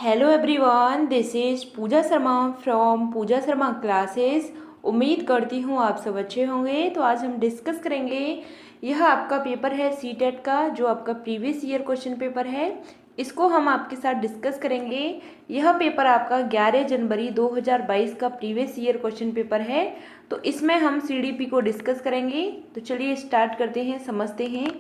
Hello everyone, this is Pooja Sharma from Pooja Sharma classes. उम्मीद करती हूँ आप सब अच्छे होंगे। तो आज हम डिस्कस करेंगे, यह आपका पेपर है सीटेट का, जो आपका प्रीवियस ईयर क्वेश्चन पेपर है। इसको हम आपके साथ डिस्कस करेंगे। यह पेपर आपका 11 जनवरी 2022 का प्रीवियस ईयर क्वेश्चन पेपर है। तो इसमें हम सीडीपी को डिस्कस करेंगे। तो चलिए स्टार्ट करते हैं, समझते हैं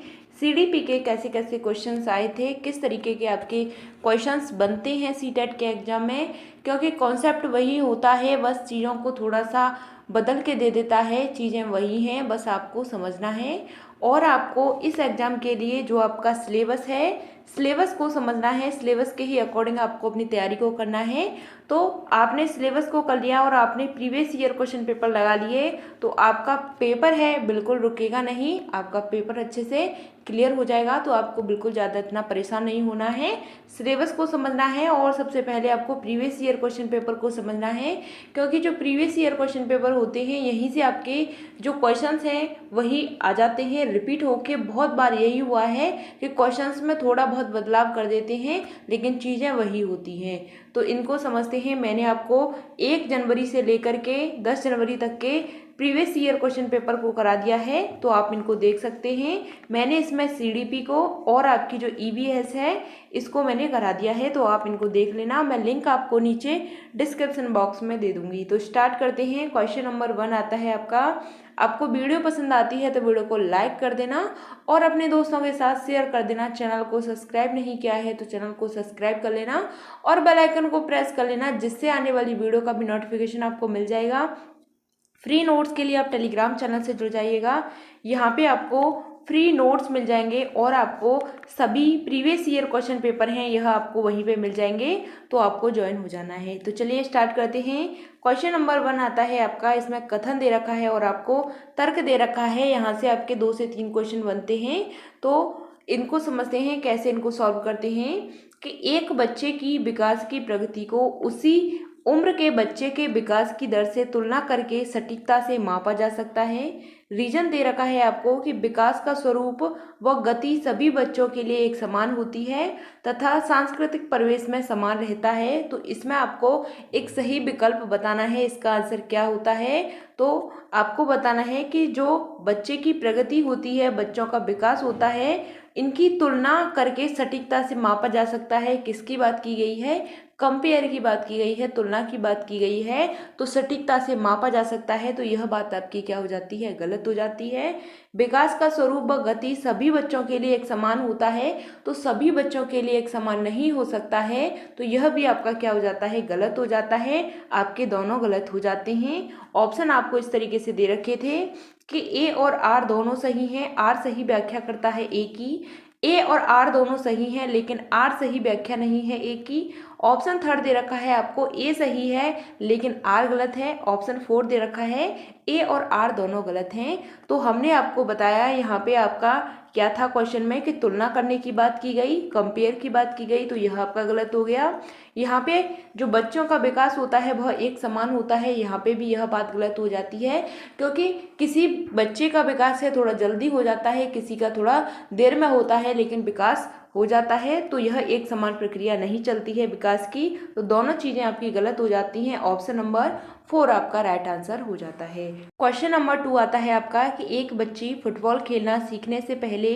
सीडीपी के कैसे कैसे क्वेश्चंस आए थे, किस तरीके के आपके क्वेश्चंस बनते हैं सीटेट के एग्जाम में। क्योंकि कॉन्सेप्ट वही होता है, बस चीज़ों को थोड़ा सा बदल के दे देता है। चीज़ें वही हैं, बस आपको समझना है। और आपको इस एग्ज़ाम के लिए जो आपका सिलेबस है, सिलेबस को समझना है। सिलेबस के ही अकॉर्डिंग आपको अपनी तैयारी को करना है। तो आपने सिलेबस को कर लिया और आपने प्रीवियस ईयर क्वेश्चन पेपर लगा लिए, तो आपका पेपर है बिल्कुल रुकेगा नहीं, आपका पेपर अच्छे से क्लियर हो जाएगा। तो आपको बिल्कुल ज़्यादा इतना परेशान नहीं होना है। सिलेबस को समझना है और सबसे पहले आपको प्रीवियस ईयर क्वेश्चन पेपर को समझना है। क्योंकि जो प्रीवियस ईयर क्वेश्चन पेपर होते हैं, यहीं से आपके जो क्वेश्चंस हैं वही आ जाते हैं रिपीट होके। बहुत बार यही हुआ है कि क्वेश्चंस में थोड़ा बहुत बदलाव कर देते हैं, लेकिन चीज़ें वही होती हैं। तो इनको समझते हैं। मैंने आपको 1 जनवरी से लेकर के 10 जनवरी तक के प्रीवियस ईयर क्वेश्चन पेपर को करा दिया है, तो आप इनको देख सकते हैं। मैंने इसमें सीडीपी को और आपकी जो ईवीएस है इसको मैंने करा दिया है, तो आप इनको देख लेना। मैं लिंक आपको नीचे डिस्क्रिप्शन बॉक्स में दे दूंगी। तो स्टार्ट करते हैं। क्वेश्चन नंबर 1 आता है आपका। आपको वीडियो पसंद आती है तो वीडियो को लाइक कर देना और अपने दोस्तों के साथ शेयर कर देना। चैनल को सब्सक्राइब नहीं किया है तो चैनल को सब्सक्राइब कर लेना और बेल आइकन को प्रेस कर लेना, जिससे आने वाली वीडियो का भी नोटिफिकेशन आपको मिल जाएगा। फ्री नोट्स के लिए आप टेलीग्राम चैनल से जुड़ जाइएगा। यहाँ पे आपको फ्री नोट्स मिल जाएंगे और आपको सभी प्रीवियस ईयर क्वेश्चन पेपर हैं, यह आपको वहीं पे मिल जाएंगे। तो आपको ज्वाइन हो जाना है। तो चलिए स्टार्ट करते हैं। क्वेश्चन नंबर 1 आता है आपका। इसमें कथन दे रखा है और आपको तर्क दे रखा है। यहाँ से आपके 2 से 3 क्वेश्चन बनते हैं। तो इनको समझते हैं, कैसे इनको सॉल्व करते हैं। कि एक बच्चे की विकास की प्रगति को उसी उम्र के बच्चे के विकास की दर से तुलना करके सटीकता से मापा जा सकता है। रीजन दे रखा है आपको कि विकास का स्वरूप व गति सभी बच्चों के लिए एक समान होती है तथा सांस्कृतिक परिवेश में समान रहता है। तो इसमें आपको एक सही विकल्प बताना है। इसका आंसर क्या होता है, तो आपको बताना है कि जो बच्चे की प्रगति होती है, बच्चों का विकास होता है, इनकी तुलना करके सटीकता से मापा जा सकता है। किसकी बात की गई है? कंपेयर की बात की गई है, तुलना की बात की गई है। तो सटीकता से मापा जा सकता है, तो यह बात आपकी क्या हो जाती है? गलत हो जाती है। विकास का स्वरूप व गति सभी बच्चों के लिए एक समान होता है, तो सभी बच्चों के लिए एक समान नहीं हो सकता है। तो यह भी आपका क्या हो जाता है? गलत हो जाता है। आपके दोनों गलत हो जाते हैं। ऑप्शन आपको इस तरीके से दे रखे थे कि ए और आर दोनों सही हैं। आर सही व्याख्या करता है ए की। ए और आर दोनों सही हैं, लेकिन आर सही व्याख्या नहीं है ए की। ऑप्शन 3 दे रखा है आपको, ए सही है लेकिन आर गलत है। ऑप्शन 4 दे रखा है, ए और आर दोनों गलत हैं। तो हमने आपको बताया यहाँ पे आपका क्या था क्वेश्चन में कि तुलना करने की बात की गई, कंपेयर की बात की गई, तो यह आपका गलत हो गया। यहाँ पे जो बच्चों का विकास होता है वह एक समान होता है, यहाँ पे भी यह बात गलत हो जाती है। क्योंकि किसी बच्चे का विकास है थोड़ा जल्दी हो जाता है, किसी का थोड़ा देर में होता है, लेकिन विकास हो जाता है। तो यह एक समान प्रक्रिया नहीं चलती है विकास की। तो दोनों चीजें आपकी गलत हो जाती हैं। ऑप्शन नंबर 4 आपका राइट आंसर हो जाता है। क्वेश्चन नंबर 2 आता है आपका कि एक बच्ची फुटबॉल खेलना सीखने से पहले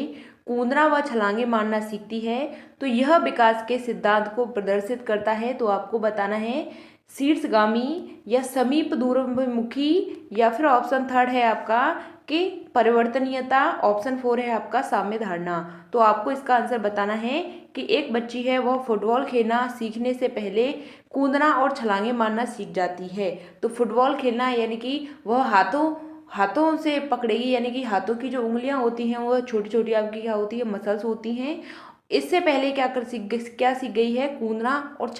कूदना व छलांगे मारना सीखती है, तो यह विकास के सिद्धांत को प्रदर्शित करता है। तो आपको बताना है शीर्षगामी या समीप दूरमुखी, या फिर ऑप्शन 3 है आपका कि परिवर्तनीयता। ऑप्शन 4 है आपका साम्य धारणा। तो आपको इसका आंसर बताना है कि एक बच्ची है वह फुटबॉल खेलना सीखने से पहले कूदना और छलांगे मारना सीख जाती है। तो फुटबॉल खेलना यानी कि वह हाथों हाथों से पकड़ेगी, यानी कि हाथों की जो उंगलियां होती हैं वो छोटी छोटी आपकी क्या होती है? मसल्स होती हैं। इससे पहले क्या सीख गई है? कूदना और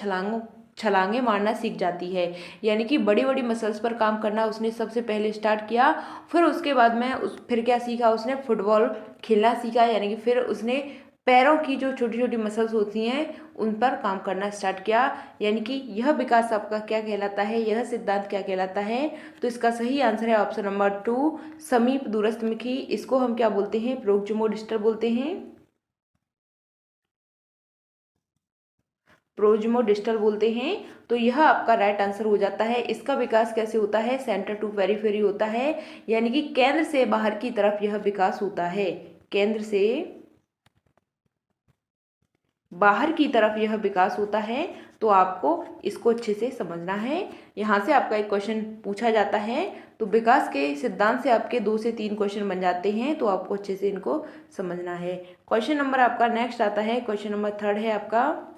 छलांगे मारना सीख जाती है। यानी कि बड़ी बड़ी मसल्स पर काम करना उसने सबसे पहले स्टार्ट किया। फिर उसके बाद में फिर क्या सीखा उसने? फुटबॉल खेलना सीखा। यानी कि फिर उसने पैरों की जो छोटी छोटी मसल्स होती हैं उन पर काम करना स्टार्ट किया। यानी कि यह विकास आपका क्या कहलाता है? यह सिद्धांत क्या कहलाता है? तो इसका सही आंसर है ऑप्शन नंबर 2 समीप दूरस्थमुखी। इसको हम क्या बोलते हैं? प्रोक्सिमो डिस्टल बोलते हैं। प्रोजिमोडिस्टल बोलते हैं। तो यह आपका राइट आंसर हो जाता है। इसका विकास कैसे होता है? सेंटर टू पेरिफेरी होता है, यानी कि केंद्र से बाहर की तरफ यह विकास होता है। केंद्र से बाहर की तरफ यह विकास होता है। तो आपको इसको अच्छे से समझना है। यहाँ से आपका एक क्वेश्चन पूछा जाता है, तो विकास के सिद्धांत से आपके 2 से 3 क्वेश्चन बन जाते हैं, तो आपको अच्छे से इनको समझना है। क्वेश्चन नंबर आपका नेक्स्ट आता है, क्वेश्चन नंबर 3 है आपका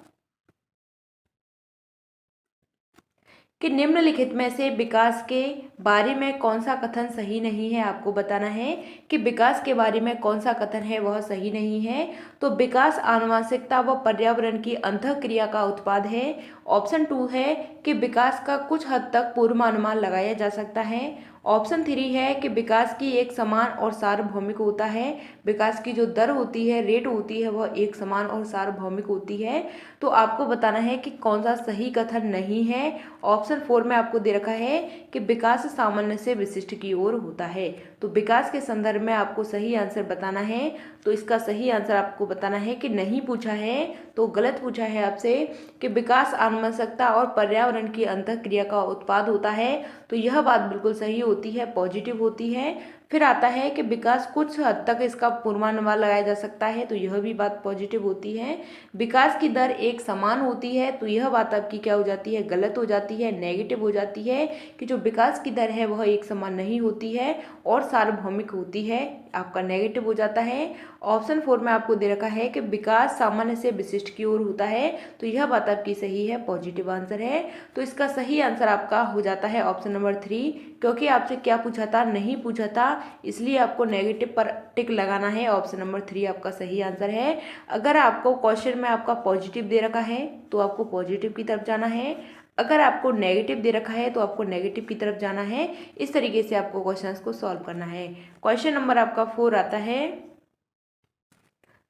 कि निम्नलिखित में से विकास के बारे में कौन सा कथन सही नहीं है। आपको बताना है कि विकास के बारे में कौन सा कथन है वह सही नहीं है। तो विकास आनुवंशिकता व पर्यावरण की अंतःक्रिया का उत्पाद है। ऑप्शन 2 है कि विकास का कुछ हद तक पूर्वानुमान लगाया जा सकता है। ऑप्शन 3 है कि विकास की एक समान और सार्वभौमिक होता है। विकास की जो दर होती है, रेट होती है, वह एक समान और सार्वभौमिक होती है। तो आपको बताना है कि कौन सा सही कथन नहीं है। ऑप्शन 4 में आपको दे रखा है कि विकास सामान्य से विशिष्ट की ओर होता है। तो विकास के संदर्भ में आपको सही आंसर बताना है। तो इसका सही आंसर आपको बताना है कि नहीं पूछा है, तो गलत पूछा है आपसे कि विकास आनुवंशिकता और पर्यावरण की अंतःक्रिया का उत्पाद होता है। तो यह बात बिल्कुल सही होती है, पॉजिटिव होती है। फिर आता है कि विकास कुछ हद तक इसका पूर्वानुमान लगाया जा सकता है, तो यह भी बात पॉजिटिव होती है। विकास की दर एक समान होती है, तो यह बात आपकी क्या हो जाती है? गलत हो जाती है, नेगेटिव हो जाती है कि जो विकास की दर है वह एक समान नहीं होती है और सार्वभौमिक होती है। आपका नेगेटिव हो जाता है। ऑप्शन 4 में आपको दे रखा है कि विकास सामान्य से विशिष्ट की ओर होता है, तो यह बात आपकी सही है, पॉजिटिव आंसर है। तो इसका सही आंसर आपका हो जाता है ऑप्शन नंबर 3, क्योंकि आपसे क्या पूछा था? नहीं पूछा था, इसलिए आपको नेगेटिव पर टिक लगाना है। ऑप्शन नंबर 3 आपका सही आंसर है। अगर आपको क्वेश्चन में आपका पॉजिटिव दे रखा है तो आपको पॉजिटिव की तरफ जाना है, अगर आपको नेगेटिव दे रखा है तो आपको नेगेटिव की तरफ जाना है। इस तरीके से आपको क्वेश्चंस को सॉल्व करना है। क्वेश्चन नंबर आपका 4 आता है,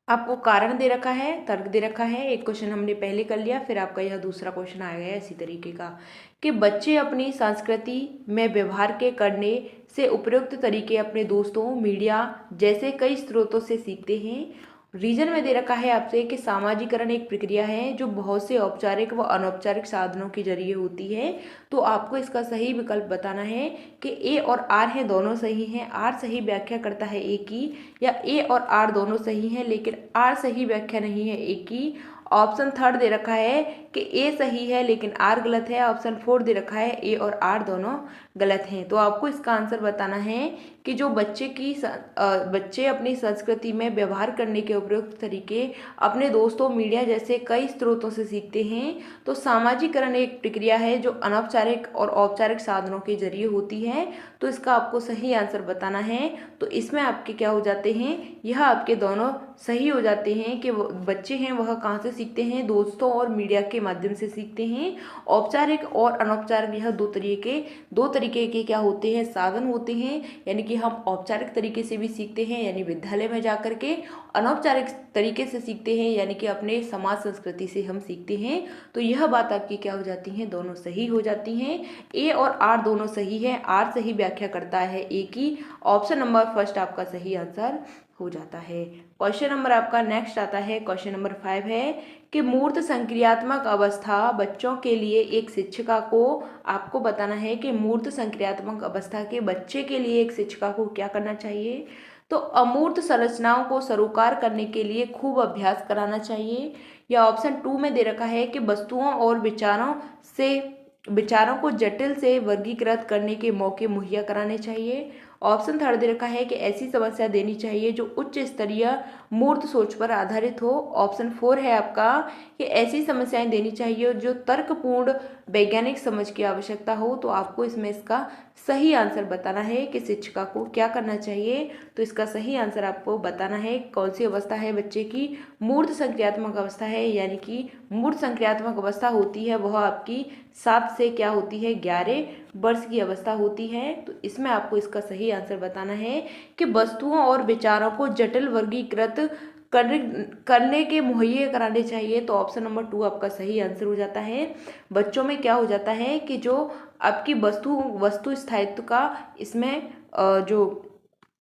आपको कारण दे रखा है, तर्क दे रखा है। एक क्वेश्चन हमने पहले कर लिया, फिर आपका यह दूसरा क्वेश्चन आया है इसी तरीके का कि बच्चे अपनी संस्कृति में व्यवहार के करने से उपयुक्त तरीके अपने दोस्तों, मीडिया जैसे कई स्रोतों से सीखते हैं। रीजन में दे रखा है आपसे कि सामाजिकरण एक प्रक्रिया है जो बहुत से औपचारिक व अनौपचारिक साधनों के जरिए होती है। तो आपको इसका सही विकल्प बताना है कि ए और आर है, दोनों सही हैं। आर सही व्याख्या करता है ए की, या ए और आर दोनों सही हैं लेकिन आर सही व्याख्या नहीं है ए की। ऑप्शन 3 दे रखा है कि ए सही है लेकिन आर गलत है। ऑप्शन 4 दे रखा है ए और आर दोनों गलत हैं। तो आपको इसका आंसर बताना है कि जो बच्चे अपनी संस्कृति में व्यवहार करने के उपयुक्त तरीके अपने दोस्तों, मीडिया जैसे कई स्रोतों से सीखते हैं। तो सामाजिकरण एक प्रक्रिया है जो अनौपचारिक और औपचारिक साधनों के जरिए होती है। तो इसका आपको सही आंसर बताना है। तो इसमें आपके क्या हो जाते हैं? यह आपके दोनों सही हो जाते हैं कि बच्चे हैं वह कहाँ से सीखते हैं? दोस्तों और मीडिया के माध्यम से सीखते हैं। औपचारिक और अनौपचारिक यह दो तरीके के क्या होते हैं? साधन होते हैं। यानी कि हम औपचारिक तरीके से भी सीखते हैं, यानी विद्यालय में जाकर के, अनौपचारिक तरीके से सीखते हैं यानी कि अपने समाज संस्कृति से हम सीखते हैं। तो यह बात आपकी क्या हो जाती है? दोनों सही हो जाती हैं। ए और आर दोनों सही है। आर सही व्याख्या करता है ए की। ऑप्शन नंबर फर्स्ट आपका सही आंसर हो जाता है। क्वेश्चन नंबर आपका नेक्स्ट आता है, क्वेश्चन नंबर 5 है कि मूर्त संक्रियात्मक अवस्था बच्चों के लिए एक शिक्षिका को, आपको बताना है कि मूर्त संक्रियात्मक अवस्था के बच्चे के लिए एक शिक्षिका को क्या करना चाहिए? तो अमूर्त संरचनाओं को सरोकार करने के लिए खूब अभ्यास कराना चाहिए। या ऑप्शन 2 में दे रखा है कि वस्तुओं और विचारों को जटिल से वर्गीकृत करने के मौके मुहैया कराने चाहिए। ऑप्शन 3 दे रखा है कि ऐसी समस्या देनी चाहिए जो उच्च स्तरीय मूर्त सोच पर आधारित हो। ऑप्शन 4 है आपका कि ऐसी समस्याएं देनी चाहिए जो तर्कपूर्ण वैज्ञानिक समझ की आवश्यकता हो। तो आपको इसमें इसका सही आंसर बताना है कि शिक्षिका को क्या करना चाहिए। तो इसका सही आंसर आपको बताना है कौन सी अवस्था है बच्चे की? मूर्त संक्रियात्मक अवस्था है, यानी कि मूर्त संक्रियात्मक अवस्था होती है वह आपकी 7 से क्या होती है? 11 वर्ष की अवस्था होती है। तो इसमें आपको इसका सही आंसर बताना है कि वस्तुओं और विचारों को जटिल वर्गीकृत करने के मुहैया कराने चाहिए। तो ऑप्शन नंबर 2 आपका सही आंसर हो जाता है। बच्चों में क्या हो जाता है कि जो आपकी वस्तु स्थायित्व का इसमें जो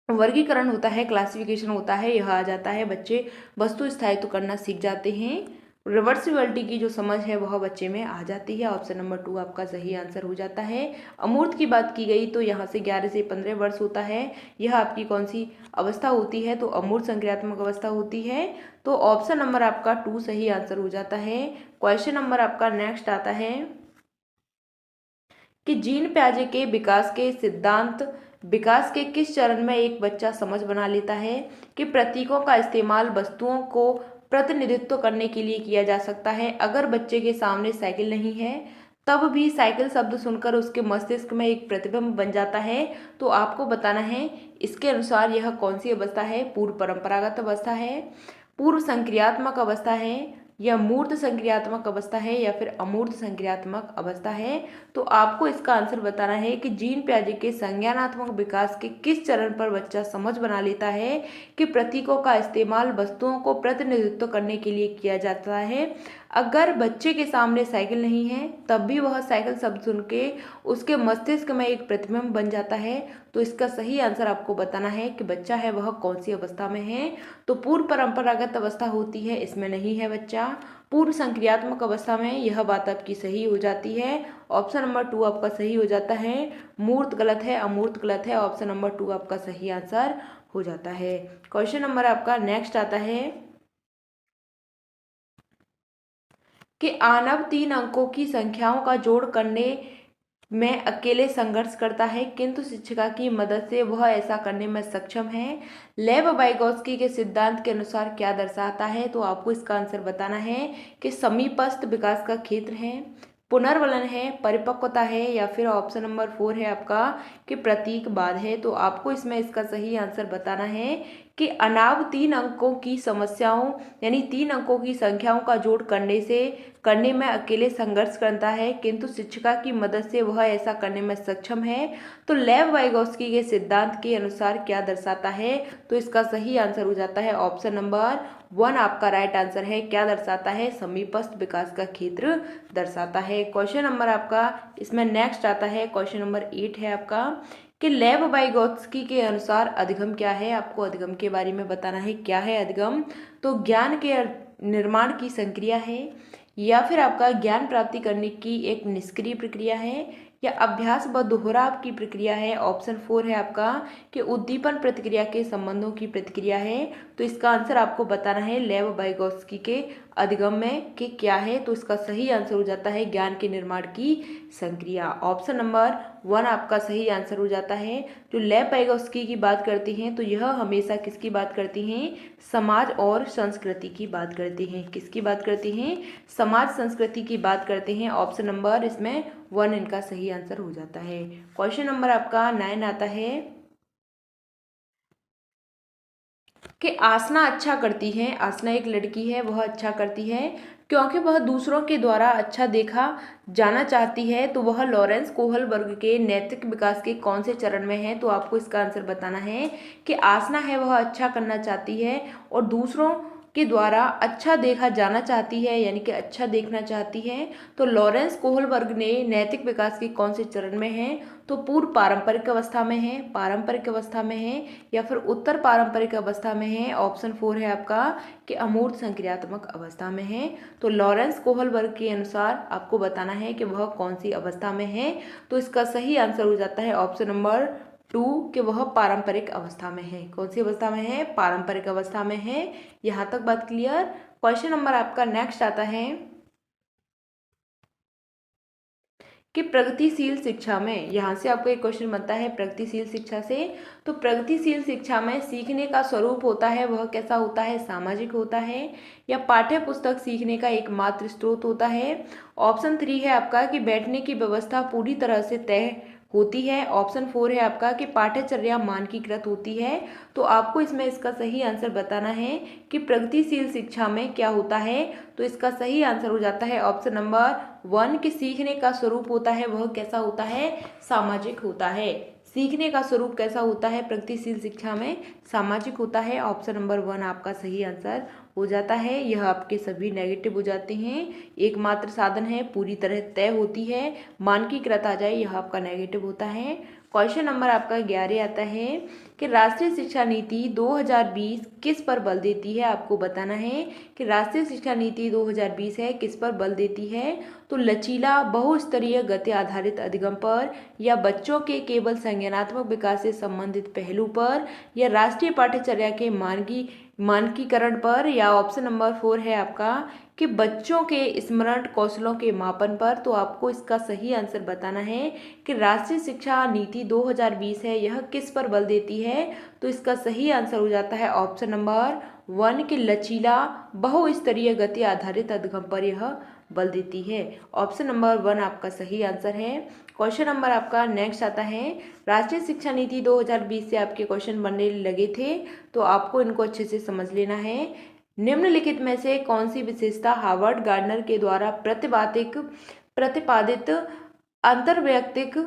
वर्गीकरण होता है, क्लासिफिकेशन होता है, यह आ जाता है। बच्चे वस्तु स्थायित्व करना सीख जाते हैं। रिवर्सिबिलिटी की जो समझ है वह बच्चे में आ जाती है। ऑप्शन नंबर 2 आपका सही आंसर हो जाता है। अमूर्त की बात की गई तो यहाँ से 11 से 15 वर्ष होता है। यह आपकी कौन सी अवस्था होती है? तो अमूर्त संक्रियात्मक अवस्था होती है। तो ऑप्शन नंबर आपका 2 सही आंसर हो जाता है। क्वेश्चन नंबर आपका नेक्स्ट आता है कि जीन प्याजे के विकास के किस चरण में एक बच्चा समझ बना लेता है कि प्रतीकों का इस्तेमाल वस्तुओं को प्रतिनिधित्व करने के लिए किया जा सकता है। अगर बच्चे के सामने साइकिल नहीं है तब भी साइकिल शब्द सुनकर उसके मस्तिष्क में एक प्रतिबिंब बन जाता है। तो आपको बताना है इसके अनुसार यह कौन सी अवस्था है? पूर्व परंपरागत अवस्था है, पूर्व संक्रियात्मक अवस्था है, या मूर्त संक्रियात्मक अवस्था है, या फिर अमूर्त संक्रियात्मक अवस्था है। तो आपको इसका आंसर बताना है कि जीन प्याजे के संज्ञानात्मक विकास के किस चरण पर बच्चा समझ बना लेता है कि प्रतीकों का इस्तेमाल वस्तुओं को प्रतिनिधित्व करने के लिए किया जाता है। अगर बच्चे के सामने साइकिल नहीं है तब भी वह साइकिल शब्द सुन के उसके मस्तिष्क में एक प्रतिबिंब बन जाता है। तो इसका सही आंसर आपको बताना है कि बच्चा है वह कौन सी अवस्था में है। तो पूर्व परंपरागत अवस्था होती है, इसमें नहीं है बच्चा। पूर्व संक्रियात्मक अवस्था में यह बात आपकी सही हो जाती है। ऑप्शन नंबर 2 आपका सही हो जाता है। मूर्त गलत है, अमूर्त गलत है। ऑप्शन नंबर 2 आपका सही आंसर हो जाता है। क्वेश्चन नंबर आपका नेक्स्ट आता है कि आनव 3 अंकों की संख्याओं का जोड़ करने में अकेले संघर्ष करता है किंतु शिक्षिका की मदद से वह ऐसा करने में सक्षम है। लेव वाइगोत्स्की के सिद्धांत के अनुसार क्या दर्शाता है? तो आपको इसका आंसर बताना है कि समीपस्थ विकास का क्षेत्र है, पुनर्वलन है, परिपक्वता है, या फिर ऑप्शन नंबर 4 है आपका कि प्रतीकवाद है। तो आपको इसमें इसका सही आंसर बताना है कि अनाव 3 अंकों की समस्याओं यानी 3 अंकों की संख्याओं का जोड़ करने में अकेले संघर्ष करता है किंतु शिक्षिका की मदद से वह ऐसा करने में सक्षम है। तो लेव वाइगोत्स्की के सिद्धांत के अनुसार क्या दर्शाता है? तो इसका सही आंसर हो जाता है ऑप्शन नंबर 1 आपका राइट आंसर है। क्या दर्शाता है? समीपस्थ विकास का क्षेत्र दर्शाता है। क्वेश्चन नंबर आपका इसमें नेक्स्ट आता है, क्वेश्चन नंबर 8 है आपका कि लेव वाइगोत्स्की के अनुसार अधिगम क्या है? आपको अधिगम के बारे में बताना है। क्या है अधिगम? तो ज्ञान के निर्माण की संक्रिया है, या फिर आपका ज्ञान प्राप्ति करने की एक निष्क्रिय प्रक्रिया है, या अभ्यास व दोहराव की प्रक्रिया है। ऑप्शन 4 है आपका कि उद्दीपन प्रतिक्रिया के संबंधों की प्रतिक्रिया है। तो इसका आंसर आपको बताना है लेव वाइगोत्स्की के अधिगम में कि क्या है। तो इसका सही आंसर हो जाता है ज्ञान के निर्माण की संक्रिया। ऑप्शन नंबर 1 आपका सही आंसर हो जाता है। जो लेव वाइगोत्स्की की बात करती हैं तो यह हमेशा किसकी बात करती हैं? समाज और संस्कृति की बात करती हैं। किसकी बात करती हैं? समाज संस्कृति की बात करते हैं। ऑप्शन नंबर इसमें 1 इनका सही आंसर हो जाता है। क्वेश्चन नंबर आपका 9 आता है कि आसना अच्छा करती है। आसना एक लड़की है, वह अच्छा करती है क्योंकि वह दूसरों के द्वारा अच्छा देखा जाना चाहती है। तो वह लॉरेंस कोहलबर्ग के नैतिक विकास के कौन से चरण में है? तो आपको इसका आंसर बताना है कि आसना है वह अच्छा करना चाहती है और दूसरों के द्वारा अच्छा देखा जाना चाहती है, यानी कि अच्छा देखना चाहती है। तो लॉरेंस कोहलबर्ग ने नैतिक विकास के कौन से चरण में है? तो पूर्व पारंपरिक अवस्था में है, पारंपरिक अवस्था में है, या फिर उत्तर पारंपरिक अवस्था में है। ऑप्शन 4 है आपका कि अमूर्त संक्रियात्मक अवस्था में है। तो लॉरेंस कोहलबर्ग के अनुसार आपको बताना है कि वह कौन सी अवस्था में है। तो इसका सही आंसर हो जाता है ऑप्शन नंबर 2 कि वह पारंपरिक अवस्था में है। कौन सी अवस्था में है? पारंपरिक अवस्था में है। यहाँ तक बात क्लियर? क्वेश्चन नंबर आपका नेक्स्ट आता है कि प्रगतिशील शिक्षा में, यहाँ से आपको एक क्वेश्चन बनता है प्रगतिशील शिक्षा से। तो प्रगतिशील शिक्षा में सीखने का स्वरूप होता है वह कैसा होता है? सामाजिक होता है, या पाठ्य पुस्तक सीखने का एकमात्र स्रोत होता है। ऑप्शन 3 है आपका कि बैठने की व्यवस्था पूरी तरह से तय होती है। ऑप्शन 4 है आपका कि पाठ्यचर्या मानकीकृत होती है। तो आपको इसमें इसका सही आंसर बताना है कि प्रगतिशील शिक्षा में क्या होता है। तो इसका सही आंसर हो जाता है ऑप्शन नंबर 1 कि सीखने का स्वरूप होता है वह कैसा होता है? सामाजिक होता है। सीखने का स्वरूप कैसा होता है प्रगतिशील शिक्षा में? सामाजिक होता है। ऑप्शन नंबर 1 आपका सही आंसर हो जाता है। यह आपके सभी नेगेटिव हो जाते हैं। एकमात्र साधन है, पूरी तरह तय होती है, मानकीकृत आ जाए, यह आपका नेगेटिव होता है। क्वेश्चन नंबर आपका 11 आता है कि राष्ट्रीय शिक्षा नीति 2020 किस पर बल देती है। आपको बताना है कि राष्ट्रीय शिक्षा नीति 2020 है किस पर बल देती है। तो लचीला बहुस्तरीय गति आधारित अधिगम पर, या बच्चों के केवल संज्ञानात्मक विकास से संबंधित पहलू पर, या राष्ट्रीय पाठ्यचर्या के मानकीकरण पर, या ऑप्शन नंबर 4 है आपका कि बच्चों के स्मरण कौशलों के मापन पर। तो आपको इसका सही आंसर बताना है कि राष्ट्रीय शिक्षा नीति 2020 है यह किस पर बल देती है। तो इसका सही आंसर हो जाता है ऑप्शन नंबर 1 कि लचीला बहुस्तरीय गति आधारित अधिगम पर यह बल देती है। ऑप्शन नंबर 1 आपका सही आंसर है। क्वेश्चन नंबर आपका नेक्स्ट आता है, राष्ट्रीय शिक्षा नीति 2020 से आपके क्वेश्चन बनने लगे थे तो आपको इनको अच्छे से समझ लेना है। निम्नलिखित में से कौन सी विशेषता हार्वर्ड गार्डनर के द्वारा प्रतिपादित अंतर्वैयक्तिक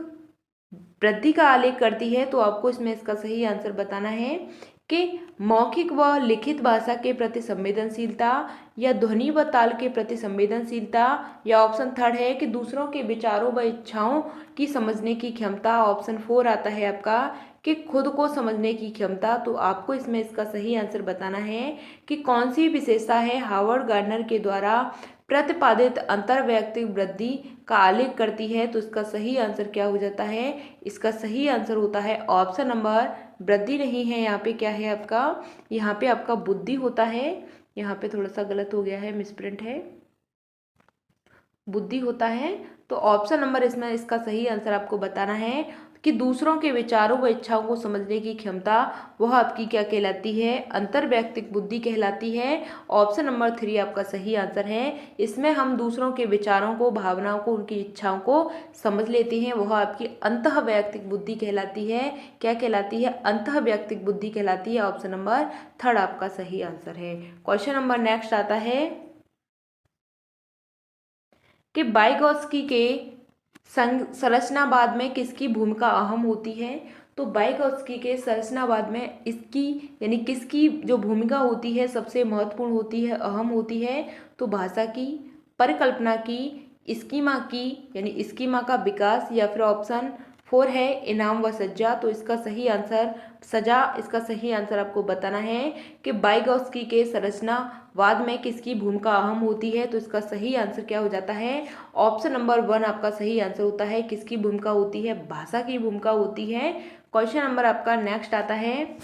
वृद्धि का आलेख करती है। तो आपको इसमें इसका सही आंसर बताना है कि मौखिक व लिखित भाषा के प्रति संवेदनशीलता, या ध्वनि व ताल के प्रति संवेदनशीलता, या ऑप्शन 3 है कि दूसरों के विचारों व इच्छाओं की समझने की क्षमता। ऑप्शन 4 आता है आपका कि खुद को समझने की क्षमता। तो आपको इसमें इसका सही आंसर बताना है कि कौन सी विशेषता है हार्वर्ड गार्डनर के द्वारा प्रतिपादित अंतर्वैयक्तिक वृद्धि का आलेख करती है। तो इसका सही आंसर क्या हो जाता है, इसका सही आंसर होता है ऑप्शन नंबर, वृद्धि नहीं है यहाँ पे, क्या है आपका, यहाँ पे आपका बुद्धि होता है। यहाँ पे थोड़ा सा गलत हो गया है, मिसप्रिंट है, बुद्धि होता है। तो ऑप्शन नंबर इसमें इसका सही आंसर आपको बताना है कि दूसरों के विचारों व इच्छाओं को समझने की क्षमता वह आपकी क्या कहलाती है, अंतर्वैयक्तिक बुद्धि कहलाती है। ऑप्शन नंबर 3 आपका सही आंसर है। इसमें हम दूसरों के विचारों को, भावनाओं को, उनकी इच्छाओं को समझ लेते हैं, वह आपकी अंतःवैयक्तिक बुद्धि कहलाती है। क्या कहलाती है, अंतःवैयक्तिक बुद्धि कहलाती है। ऑप्शन नंबर 3 आपका सही आंसर है। क्वेश्चन नंबर नेक्स्ट आता है कि वाइगोत्स्की के संरचनावाद में किसकी भूमिका अहम होती है। तो वाइगोत्स्की के संरचनावाद में इसकी यानी किसकी जो भूमिका होती है सबसे महत्वपूर्ण होती है, अहम होती है। तो भाषा की, परिकल्पना की, स्कीमा की यानी स्कीमा का विकास, या फिर ऑप्शन 4 है इनाम व सज्जा। तो इसका सही आंसर सजा, इसका सही आंसर आपको बताना है कि वाइगोत्स्की के संरचनावाद में किसकी भूमिका अहम होती है। तो इसका सही आंसर क्या हो जाता है, ऑप्शन नंबर 1 आपका सही आंसर होता है। किसकी भूमिका होती है, भाषा की भूमिका होती है। क्वेश्चन नंबर आपका नेक्स्ट आता है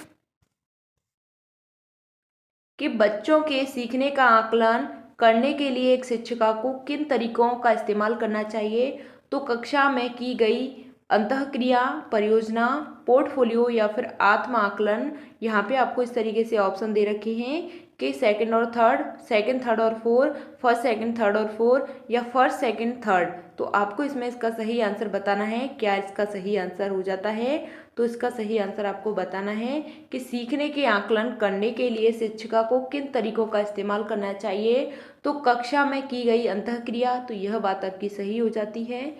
कि बच्चों के सीखने का आकलन करने के लिए एक शिक्षिका को किन तरीकों का इस्तेमाल करना चाहिए। तो कक्षा में की गई अंतःक्रिया, परियोजना, पोर्टफोलियो, या फिर आत्म आकलन। यहाँ पे आपको इस तरीके से ऑप्शन दे रखे हैं कि सेकंड, थर्ड और फोर, फर्स्ट, सेकंड, थर्ड और फोर, या फर्स्ट, सेकंड, थर्ड। तो आपको इसमें इसका सही आंसर बताना है, क्या इसका सही आंसर हो जाता है। तो इसका सही आंसर आपको बताना है कि सीखने के आकलन करने के लिए शिक्षिका को किन तरीकों का इस्तेमाल करना चाहिए। तो कक्षा में की गई अंतःक्रिया, तो यह बात आपकी सही हो जाती है।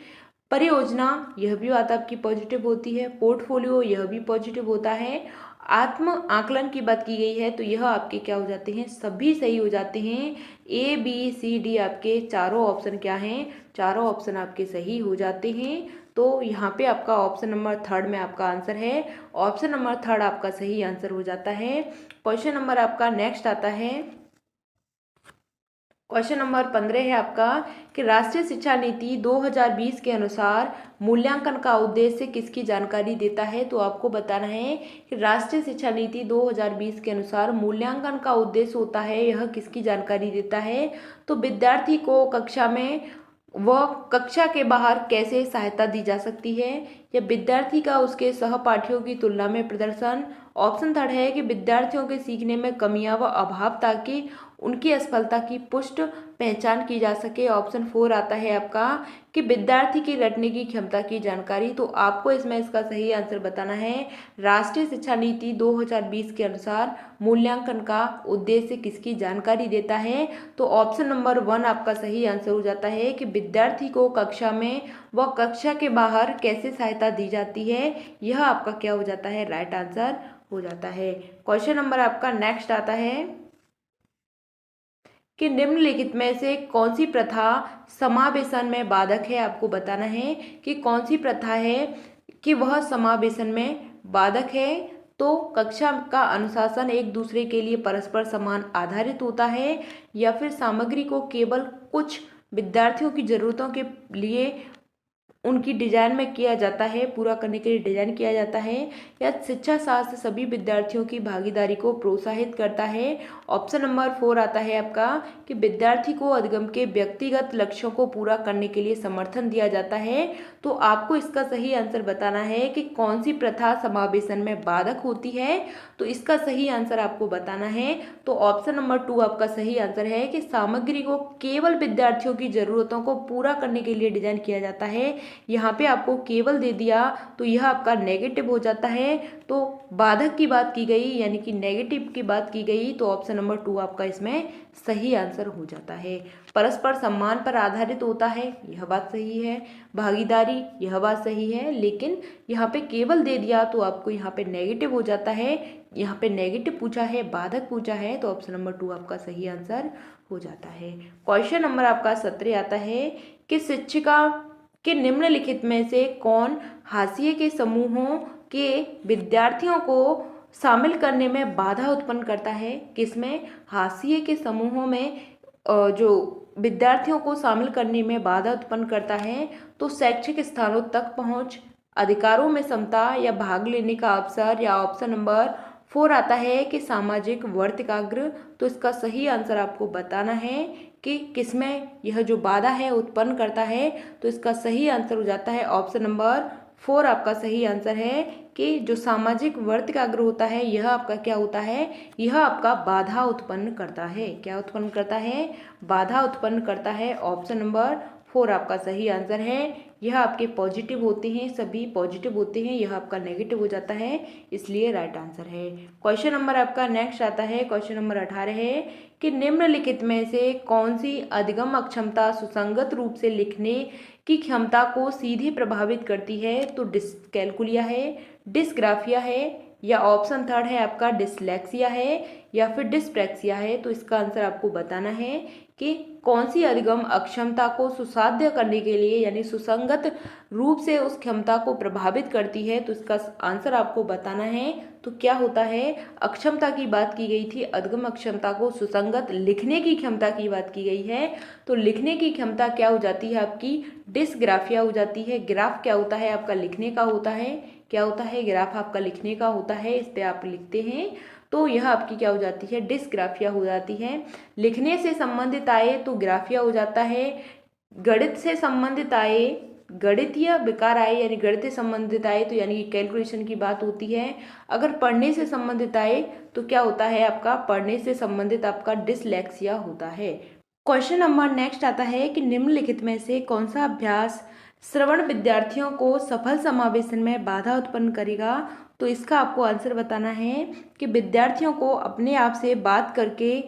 परियोजना, यह भी बात आपकी पॉजिटिव होती है। पोर्टफोलियो, यह भी पॉजिटिव होता है। आत्म आकलन की बात की गई है तो यह आपके क्या हो जाते हैं, सभी सही हो जाते हैं। ए बी सी डी आपके चारों ऑप्शन क्या हैं, चारों ऑप्शन आपके सही हो जाते हैं। तो यहाँ पे आपका ऑप्शन नंबर 3 में आपका आंसर है। ऑप्शन नंबर 3 आपका सही आंसर हो जाता है। क्वेश्चन नंबर आपका नेक्स्ट आता है, क्वेश्चन नंबर 15 है आपका कि राष्ट्रीय शिक्षा नीति 2020 के अनुसार मूल्यांकन का उद्देश्य किसकी जानकारी देता है। तो आपको बताना है कि राष्ट्रीय शिक्षा नीति 2020 के अनुसार मूल्यांकन का उद्देश्य होता है, यह किसकी जानकारी देता है। तो विद्यार्थी को कक्षा में व कक्षा के बाहर कैसे सहायता दी जा सकती है, या विद्यार्थी का उसके सहपाठियों की तुलना में प्रदर्शन। ऑप्शन 3 है कि विद्यार्थियों के सीखने में कमियां व अभाव ताकि उनकी असफलता की पुष्ट पहचान की जा सके। ऑप्शन 4 आता है आपका कि विद्यार्थी की रटने की क्षमता की जानकारी। तो आपको इसमें इसका सही आंसर बताना है। राष्ट्रीय शिक्षा नीति 2020 के अनुसार मूल्यांकन का उद्देश्य किसकी जानकारी देता है। तो ऑप्शन नंबर 1 आपका सही आंसर हो जाता है कि विद्यार्थी को कक्षा में व कक्षा के बाहर कैसे सहायता दी जाती है, यह आपका क्या हो जाता है, राइट आंसर हो जाता है। क्वेश्चन नंबर आपका नेक्स्ट आता है कि निम्नलिखित में से कौन सी प्रथा समावेशन में बाधक है। आपको बताना है कि कौन सी प्रथा है कि वह समावेशन में बाधक है। तो कक्षा का अनुशासन एक दूसरे के लिए परस्पर समान आधारित होता है, या फिर सामग्री को केवल कुछ विद्यार्थियों की ज़रूरतों के लिए उनकी डिजाइन में किया जाता है, पूरा करने के लिए डिजाइन किया जाता है, या शिक्षा शास्त्र सभी विद्यार्थियों की भागीदारी को प्रोत्साहित करता है। ऑप्शन नंबर 4 आता है आपका कि विद्यार्थी को अधिगम के व्यक्तिगत लक्ष्यों को पूरा करने के लिए समर्थन दिया जाता है। तो आपको इसका सही आंसर बताना है कि कौन सी प्रथा समावेशन में बाधक होती है। तो इसका सही आंसर आपको बताना है। तो ऑप्शन नंबर 2 आपका सही आंसर है कि सामग्री को केवल विद्यार्थियों की ज़रूरतों को पूरा करने के लिए डिजाइन किया जाता है। यहाँ पे आपको केवल दे दिया तो यह आपका नेगेटिव हो जाता है। तो बाधक की बात की गई यानी कि नेगेटिव की बात की गई, तो ऑप्शन नंबर 2 आपका इसमें सही आंसर हो जाता है। परस्पर सम्मान पर आधारित होता है, यह बात सही है। भागीदारी, यह बात सही है, लेकिन यहाँ पे केवल दे दिया तो आपको यहाँ पे नेगेटिव हो जाता है। यहाँ पे नेगेटिव पूछा है, बाधक पूछा है, तो ऑप्शन नंबर 2 आपका सही आंसर हो जाता है। क्वेश्चन नंबर आपका 17 आता है कि शिक्षिका कि निम्नलिखित में से कौन हाशिए के समूहों के विद्यार्थियों को शामिल करने में बाधा उत्पन्न करता है। किसमें? हाशिए के समूहों में जो विद्यार्थियों को शामिल करने में बाधा उत्पन्न करता है। तो शैक्षिक स्थानों तक पहुंच, अधिकारों में समता, या भाग लेने का अवसर, या ऑप्शन नंबर 4 आता है कि सामाजिक वर्तिकाग्र। तो इसका सही आंसर आपको बताना है कि किसमें यह जो बाधा है उत्पन्न करता है। तो इसका सही आंसर हो जाता है ऑप्शन नंबर 4 आपका सही आंसर है कि जो सामाजिक वर्तिकाग्र होता है यह आपका क्या होता है, यह आपका बाधा उत्पन्न करता है। क्या उत्पन्न करता है? बाधा उत्पन्न करता है। ऑप्शन नंबर 4 आपका सही आंसर है। यह आपके पॉजिटिव होते हैं, सभी पॉजिटिव होते हैं, यह आपका नेगेटिव हो जाता है, इसलिए राइट आंसर है। क्वेश्चन नंबर आपका नेक्स्ट आता है, क्वेश्चन नंबर 18 है कि निम्नलिखित में से कौन सी अधिगम अक्षमता सुसंगत रूप से लिखने की क्षमता को सीधे प्रभावित करती है। तो डिसकैल्कुलिया है, डिस्ग्राफिया है, या ऑप्शन 3 है आपका डिसलेक्सिया है, या फिर डिस्प्रैक्सिया है। तो इसका आंसर आपको बताना है कि कौन सी अधिगम अक्षमता को सुसाध्य करने के लिए यानी सुसंगत रूप से उस क्षमता को प्रभावित करती है। तो इसका आंसर आपको बताना है। तो क्या होता है? अक्षमता की बात की गई थी, अधिगम अक्षमता को सुसंगत लिखने की क्षमता की बात की गई है। तो लिखने की क्षमता क्या हो जाती है आपकी? डिसग्राफिया हो जाती है। ग्राफ क्या होता है आपका? लिखने का होता है। क्या होता है? ग्राफ आपका लिखने का होता है, इस पे आप लिखते हैं। तो यह आपकी क्या हो जाती है? डिस्ग्राफिया हो जाती है। लिखने से संबंधित आए तो ग्राफिया हो जाता है। गणित से संबंधित आए, गणितीय विकार आए यानी गणित से संबंधित आए तो यानी कि कैलकुलेशन की बात होती है। अगर पढ़ने से संबंधित आए तो क्या होता है आपका? पढ़ने से संबंधित आपका डिसलेक्सिया होता है। क्वेश्चन नंबर नेक्स्ट आता है कि निम्नलिखित में से कौन सा अभ्यास श्रवण विद्यार्थियों को सफल समावेशन में बाधा उत्पन्न करेगा। तो इसका आपको आंसर बताना है कि विद्यार्थियों को अपने आप से बात करके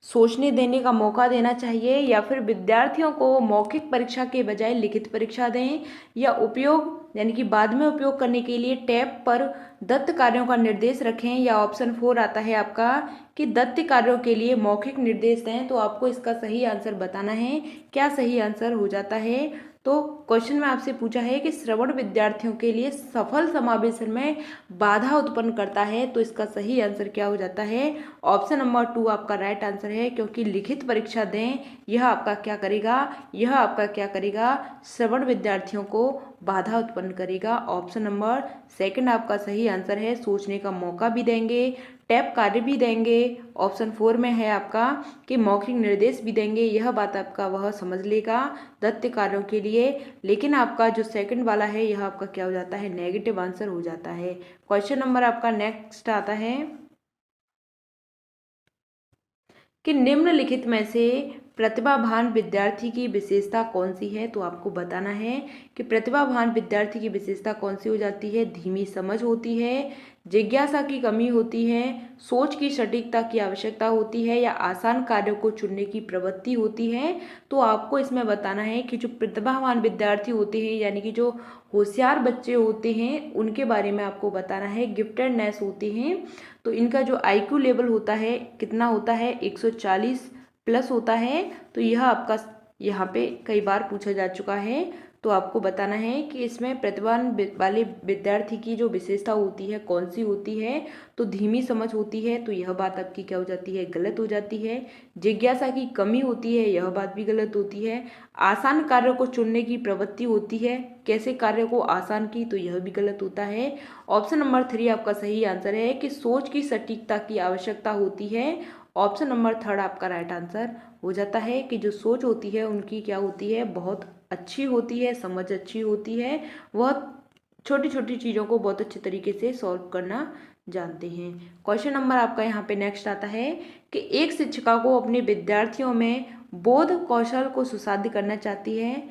सोचने देने का मौका देना चाहिए, या फिर विद्यार्थियों को मौखिक परीक्षा के बजाय लिखित परीक्षा दें, या उपयोग यानी कि बाद में उपयोग करने के लिए टैब पर दत्त कार्यों का निर्देश रखें, या ऑप्शन 4 आता है आपका कि दत्त कार्यों के लिए मौखिक निर्देश दें। तो आपको इसका सही आंसर बताना है। क्या सही आंसर हो जाता है? तो क्वेश्चन में आपसे पूछा है कि श्रवण विद्यार्थियों के लिए सफल समावेशन में बाधा उत्पन्न करता है। तो इसका सही आंसर क्या हो जाता है? ऑप्शन नंबर 2 आपका राइट आंसर है, क्योंकि लिखित परीक्षा दें यह आपका क्या करेगा? यह आपका क्या करेगा? श्रवण विद्यार्थियों को बाधा उत्पन्न करेगा। ऑप्शन नंबर 2 आपका सही आंसर है। सोचने का मौका भी देंगे, टैब कार्य भी देंगे। ऑप्शन 4 में है आपका कि मौखिक निर्देश भी देंगे, यह बात आपका वह समझ लेगा दत्त कार्यों के लिए। लेकिन आपका जो सेकंड वाला है यह आपका क्या हो जाता है? नेगेटिव आंसर हो जाता है। क्वेश्चन नंबर आपका नेक्स्ट आता है कि निम्नलिखित में से प्रतिभावान विद्यार्थी की विशेषता कौन सी है। तो आपको बताना है कि प्रतिभावान विद्यार्थी की विशेषता कौन सी हो जाती है? धीमी समझ होती है, जिज्ञासा की कमी होती है, सोच की सटीकता की आवश्यकता होती है, या आसान कार्यों को चुनने की प्रवृत्ति होती है। तो आपको इसमें बताना है कि जो प्रतिभावान विद्यार्थी होते हैं यानी कि जो होशियार बच्चे होते हैं उनके बारे में आपको बताना है। गिफ्टेडनेस होते हैं तो इनका जो IQ लेवल होता है कितना होता है? 140 प्लस होता है। तो यह आपका यहाँ पे कई बार पूछा जा चुका है। तो आपको बताना है कि इसमें प्रतिभावान वाले विद्यार्थी की जो विशेषता होती है कौन सी होती है। तो धीमी समझ होती है, तो यह बात आपकी क्या हो जाती है, गलत हो जाती है। जिज्ञासा की कमी होती है, यह बात भी गलत होती है। आसान कार्य को चुनने की प्रवृत्ति होती है, कैसे कार्य को आसान की, तो यह भी गलत होता है। ऑप्शन नंबर 3 आपका सही आंसर है कि सोच की सटीकता की आवश्यकता होती है। ऑप्शन नंबर 3 आपका राइट आंसर हो जाता है कि जो सोच होती है उनकी क्या होती है, बहुत अच्छी होती है, समझ अच्छी होती है, वह छोटी छोटी चीज़ों को बहुत अच्छे तरीके से सॉल्व करना जानते हैं। क्वेश्चन नंबर आपका यहाँ पे नेक्स्ट आता है कि एक शिक्षिका को अपने विद्यार्थियों में बोध कौशल को सुसाध्य करना चाहती है।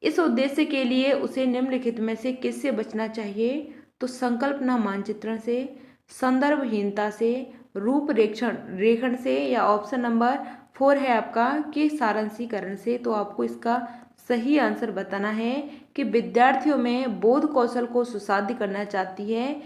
इस उद्देश्य के लिए उसे निम्नलिखित में से किससे बचना चाहिए। तो संकल्पना मानचित्रण से, संदर्भहीनता से, रूपरेक्षण रेखण से, या ऑप्शन नंबर 4 है आपका कि सारांशीकरण से। तो आपको इसका सही आंसर बताना है कि विद्यार्थियों में बोध कौशल को सुसाध्य करना चाहती है,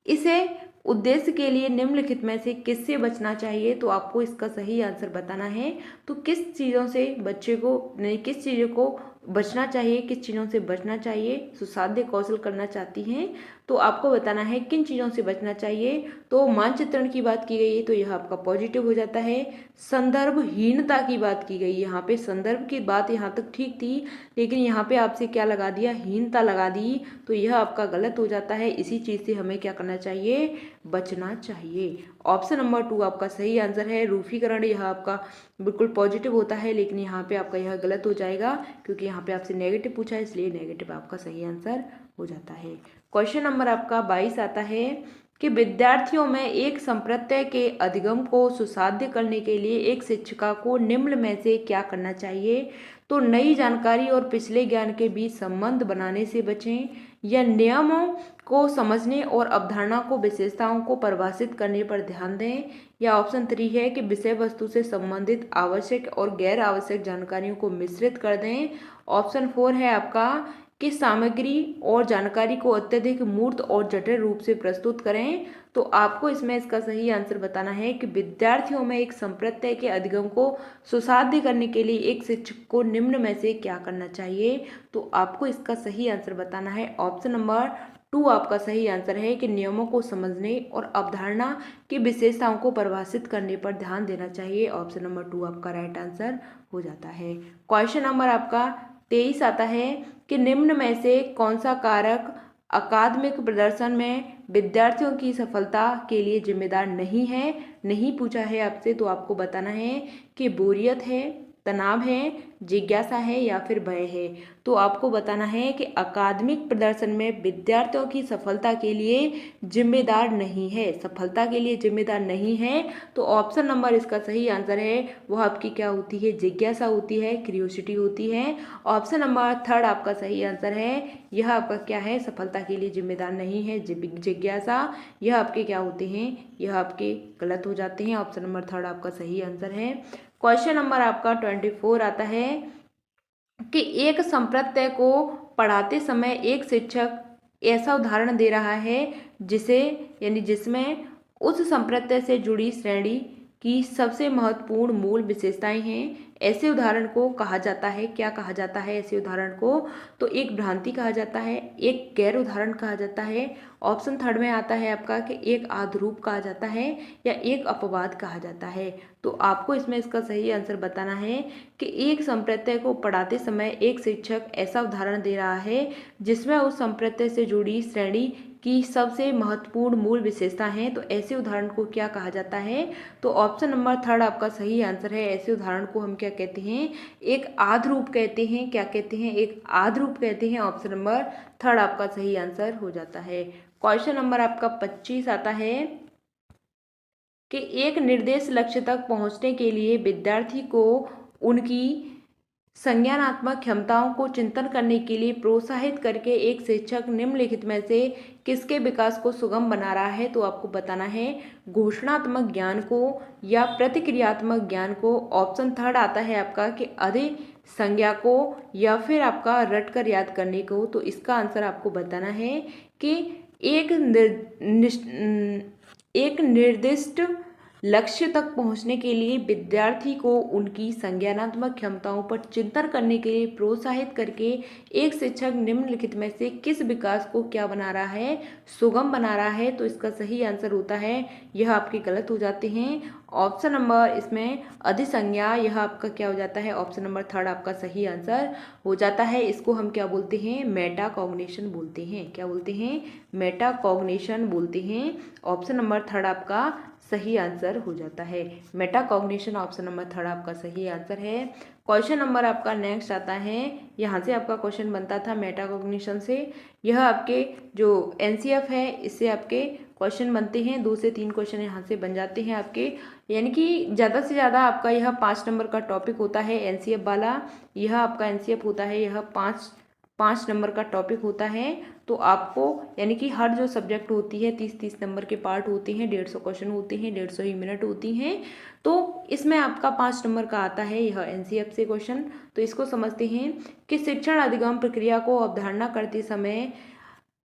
इसे उद्देश्य के लिए निम्नलिखित में से किससे बचना चाहिए। तो आपको इसका सही आंसर बताना है। तो किस चीज़ों से बच्चे को नहीं, किस चीज़ों को बचना चाहिए, किस चीज़ों से बचना चाहिए, सुसाध्य कौशल करना चाहती हैं, तो आपको बताना है किन चीज़ों से बचना चाहिए। तो मानचित्रण की बात की गई है, तो यह आपका पॉजिटिव हो जाता है। संदर्भहीनता की बात की गई, यहाँ पे संदर्भ की बात यहाँ तक ठीक थी, लेकिन यहाँ पे आपसे क्या लगा दिया, हीनता लगा दी, तो यह आपका गलत हो जाता है। इसी चीज़ से हमें क्या करना चाहिए, बचना चाहिए। ऑप्शन नंबर 2 आपका सही आंसर है। रूपीकरण यह आपका बिल्कुल पॉजिटिव होता है, लेकिन यहाँ पे आपका यह गलत हो जाएगा क्योंकि यहाँ पे आपसे नेगेटिव पूछा है, इसलिए नेगेटिव आपका सही आंसर हो जाता है। क्वेश्चन नंबर आपका 22 आता है कि विद्यार्थियों में एक संप्रत्यय के अधिगम को सुसाध्य करने के लिए एक शिक्षिका को निम्न में से क्या करना चाहिए। तो नई जानकारी और पिछले ज्ञान के बीच संबंध बनाने से बचें, या नियमों को समझने और अवधारणा को विशेषताओं को परिभाषित करने पर ध्यान दें, या ऑप्शन 3 है कि विषय वस्तु से संबंधित आवश्यक और गैर आवश्यक जानकारियों को मिश्रित कर दें। ऑप्शन 4 है आपका कि सामग्री और जानकारी को अत्यधिक मूर्त और जटिल रूप से प्रस्तुत करें। तो आपको इसमें इसका सही आंसर बताना है कि विद्यार्थियों में एक संप्रत्यय के अधिगम को सुसाध्य करने के लिए एक शिक्षक को निम्न में से क्या करना चाहिए। तो आपको इसका सही आंसर बताना है। ऑप्शन नंबर 2 आपका सही आंसर है कि नियमों को समझने और अवधारणा की विशेषताओं को परिभाषित करने पर ध्यान देना चाहिए। ऑप्शन नंबर 2 आपका राइट आंसर हो जाता है। क्वेश्चन नंबर आपका 23 आता है कि निम्न में से कौन सा कारक अकादमिक प्रदर्शन में विद्यार्थियों की सफलता के लिए जिम्मेदार नहीं है। नहीं पूछा है आपसे, तो आपको बताना है कि बोरियत है, तनाव है, जिज्ञासा है, या फिर भय है। तो आपको बताना है कि अकादमिक प्रदर्शन में विद्यार्थियों की सफलता के लिए जिम्मेदार नहीं है, सफलता के लिए जिम्मेदार नहीं है। तो ऑप्शन नंबर इसका सही आंसर है वह आपकी क्या होती है, जिज्ञासा होती है, क्यूरियोसिटी होती है। ऑप्शन नंबर 3 आपका सही आंसर है, यह आपका क्या है, सफलता के लिए जिम्मेदार नहीं है, जिज्ञासा। यह आपके क्या होते हैं, यह आपके गलत हो जाते हैं। ऑप्शन नंबर 3 आपका सही आंसर है। क्वेश्चन नंबर आपका 24 आता है कि एक संप्रत्यय को पढ़ाते समय एक शिक्षक ऐसा उदाहरण दे रहा है जिसे यानी जिसमें उस संप्रत्यय से जुड़ी श्रेणी की सबसे महत्वपूर्ण मूल विशेषताएं हैं। ऐसे उदाहरण को कहा जाता है, क्या कहा जाता है ऐसे उदाहरण को, तो एक भ्रांति कहा जाता है, एक गैर उदाहरण कहा जाता है। ऑप्शन 3 में आता है आपका कि एक आद्रूप कहा जाता है, या एक अपवाद कहा जाता है। तो आपको इसमें इसका सही आंसर बताना है कि एक संप्रत्यय को पढ़ाते समय एक शिक्षक ऐसा उदाहरण दे रहा है जिसमें उस संप्रत्यय से जुड़ी श्रेणी की सबसे महत्वपूर्ण मूल विशेषता हैं। तो ऐसे उदाहरण को क्या कहा जाता है। तो ऑप्शन नंबर 3 आपका सही आंसर है। ऐसे उदाहरण को हम क्या कहते हैं, एक आद्रूप कहते हैं। क्या कहते हैं, एक आद्रूप कहते हैं। ऑप्शन नंबर 3 आपका सही आंसर हो जाता है। क्वेश्चन नंबर आपका 25 आता है कि एक निर्देश लक्ष्य तक पहुंचने के लिए विद्यार्थी को उनकी संज्ञानात्मक क्षमताओं को चिंतन करने के लिए प्रोत्साहित करके एक शिक्षक निम्नलिखित में से किसके विकास को सुगम बना रहा है। तो आपको बताना है घोषणात्मक ज्ञान को या प्रतिक्रियात्मक ज्ञान को। ऑप्शन 3 आता है आपका कि अधिक संज्ञा को या फिर आपका रट कर याद करने को। तो इसका आंसर आपको बताना है कि एक निर्दिष्ट लक्ष्य तक पहुंचने के लिए विद्यार्थी को उनकी संज्ञानात्मक क्षमताओं पर चिंतन करने के लिए प्रोत्साहित करके एक शिक्षक निम्नलिखित में से किस विकास को क्या बना रहा है, सुगम बना रहा है। तो इसका सही आंसर होता है, यह आपके गलत हो जाते हैं। ऑप्शन नंबर इसमें अधिसंज्ञा, यह आपका क्या हो जाता है, ऑप्शन नंबर थर्ड आपका सही आंसर हो जाता है। इसको हम क्या बोलते हैं, मेटा कॉग्निशन बोलते हैं। क्या बोलते हैं, मेटा कॉग्निशन बोलते हैं। ऑप्शन नंबर थर्ड आपका सही आंसर हो जाता है। Meta cognition option number third आपका सही आंसर है। क्वेश्चन नंबर आपका नेक्स्ट आता है, यहाँ से आपका क्वेश्चन बनता था मेटा कॉग्निशन से। यह आपके जो एनसीएफ है इससे आपके क्वेश्चन बनते हैं, 2 से 3 क्वेश्चन यहाँ से बन जाते हैं आपके, यानी कि ज़्यादा से ज़्यादा आपका यह 5 नंबर का टॉपिक होता है एनसीएफ वाला। यह आपका एनसीएफ होता है, यह 5 नंबर का टॉपिक होता है। तो आपको यानी कि हर जो सब्जेक्ट होती है 30-30 नंबर के पार्ट होते हैं, 150 क्वेश्चन होते हैं, 150 ही मिनट होती हैं। तो इसमें आपका 5 नंबर का आता है यह एनसीएफ से क्वेश्चन। तो इसको समझते हैं कि शिक्षण अधिगम प्रक्रिया को अवधारणा करते समय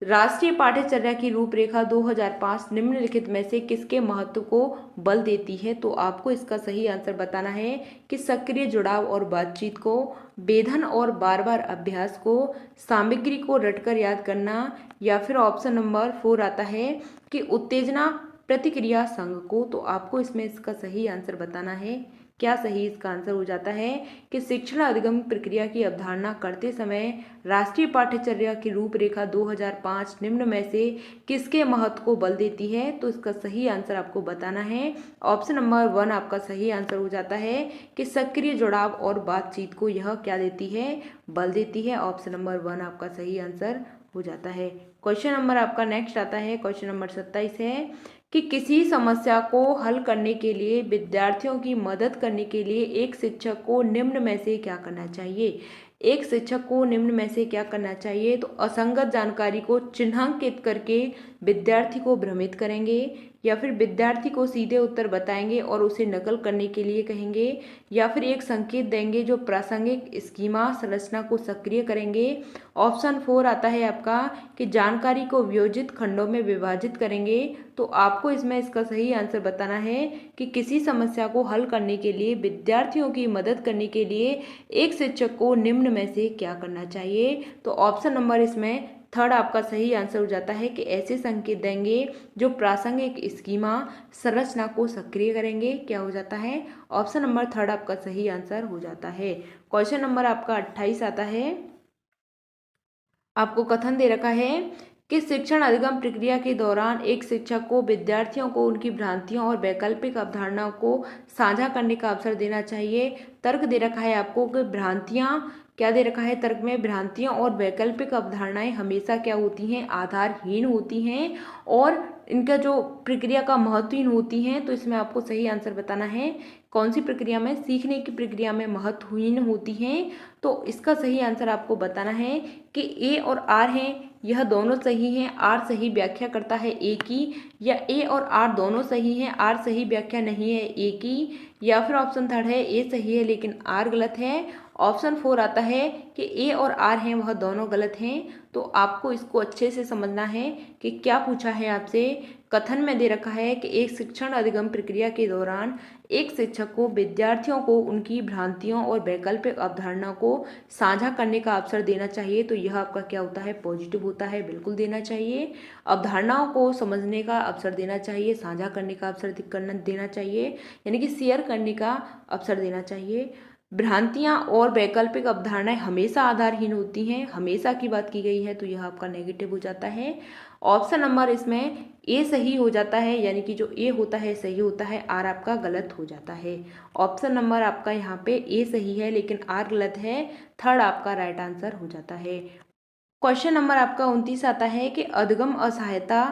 राष्ट्रीय पाठ्यचर्या की रूपरेखा 2005 निम्नलिखित में से किसके महत्व को बल देती है। तो आपको इसका सही आंसर बताना है कि सक्रिय जुड़ाव और बातचीत को, वेधन और बार बार अभ्यास को, सामग्री को रटकर याद करना, या फिर ऑप्शन नंबर 4 आता है कि उत्तेजना प्रतिक्रिया संघ को। तो आपको इसमें इसका सही आंसर बताना है। क्या सही इसका आंसर हो जाता है कि शिक्षण अधिगम प्रक्रिया की अवधारणा करते समय राष्ट्रीय पाठ्यचर्या की रूपरेखा 2005 निम्न में से किसके महत्व को बल देती है। तो इसका सही आंसर आपको बताना है। ऑप्शन नंबर 1 आपका सही आंसर हो जाता है कि सक्रिय जुड़ाव और बातचीत को यह क्या देती है, बल देती है। ऑप्शन नंबर 1 आपका सही आंसर हो जाता है। क्वेश्चन नंबर आपका नेक्स्ट आता है, क्वेश्चन नंबर 27 है कि किसी समस्या को हल करने के लिए विद्यार्थियों की मदद करने के लिए एक शिक्षक को निम्न में से क्या करना चाहिए। एक शिक्षक को निम्न में से क्या करना चाहिए। तो असंगत जानकारी को चिन्हांकित करके विद्यार्थी को भ्रमित करेंगे, या फिर विद्यार्थी को सीधे उत्तर बताएंगे और उसे नकल करने के लिए कहेंगे, या फिर एक संकेत देंगे जो प्रासंगिक स्कीमा संरचना को सक्रिय करेंगे। ऑप्शन 4 आता है आपका कि जानकारी को वियोजित खंडों में विभाजित करेंगे। तो आपको इसमें इसका सही आंसर बताना है कि किसी समस्या को हल करने के लिए विद्यार्थियों की मदद करने के लिए एक शिक्षक को निम्न में से क्या करना चाहिए। तो ऑप्शन नंबर इसमें थर्ड आपका सही आंसर हो जाता है कि ऐसे संकेत देंगे जो प्रासंगिक स्कीमा संरचना को सक्रिय करेंगे। क्या हो जाता है, ऑप्शन नंबर थर्ड आपका सही आंसर हो जाता है। क्वेश्चन नंबर आपका 28 आता है। आपको कथन दे रखा है कि शिक्षण अधिगम प्रक्रिया के दौरान एक शिक्षक को विद्यार्थियों को उनकी भ्रांतियों और वैकल्पिक अवधारणाओं को साझा करने का अवसर देना चाहिए। तर्क दे रखा है आपको कि भ्रांतियां, क्या दे रखा है तर्क में, भ्रांतियां और वैकल्पिक अवधारणाएं हमेशा क्या होती हैं, आधारहीन होती हैं और इनका जो प्रक्रिया का महत्वहीन होती हैं। तो इसमें आपको सही आंसर बताना है कौन सी प्रक्रिया में, सीखने की प्रक्रिया में महत्वहीन होती हैं। तो इसका सही आंसर आपको बताना है कि ए और आर हैं, यह दोनों सही हैं। आर सही व्याख्या करता है ए की, या ए और आर दोनों सही हैं, आर सही व्याख्या नहीं है ए की, या फिर ऑप्शन थर्ड है ए सही है लेकिन आर गलत है। ऑप्शन 4 आता है कि ए और आर हैं वह दोनों गलत हैं। तो आपको इसको अच्छे से समझना है कि क्या पूछा है आपसे। कथन में दे रखा है कि एक शिक्षण अधिगम प्रक्रिया के दौरान एक शिक्षक को विद्यार्थियों को उनकी भ्रांतियों और वैकल्पिक अवधारणाओं को साझा करने का अवसर देना चाहिए। तो यह आपका क्या होता है, पॉजिटिव होता है, बिल्कुल देना चाहिए। अवधारणाओं को समझने का अवसर देना चाहिए, साझा करने का अवसर देना चाहिए, यानी कि शेयर करने का अवसर देना चाहिए। भ्रांतियां और वैकल्पिक अवधारणाएं हमेशा आधारहीन होती हैं, हमेशा की बात की गई है, तो यह आपका नेगेटिव हो जाता है। ऑप्शन नंबर इसमें ए सही हो जाता है, यानी कि जो ए होता है सही होता है, आर आपका गलत हो जाता है। ऑप्शन नंबर आपका यहाँ पे ए सही है लेकिन आर गलत है, थर्ड आपका राइट आंसर हो जाता है। क्वेश्चन नंबर आपका 29 आता है कि अधिगम असहायता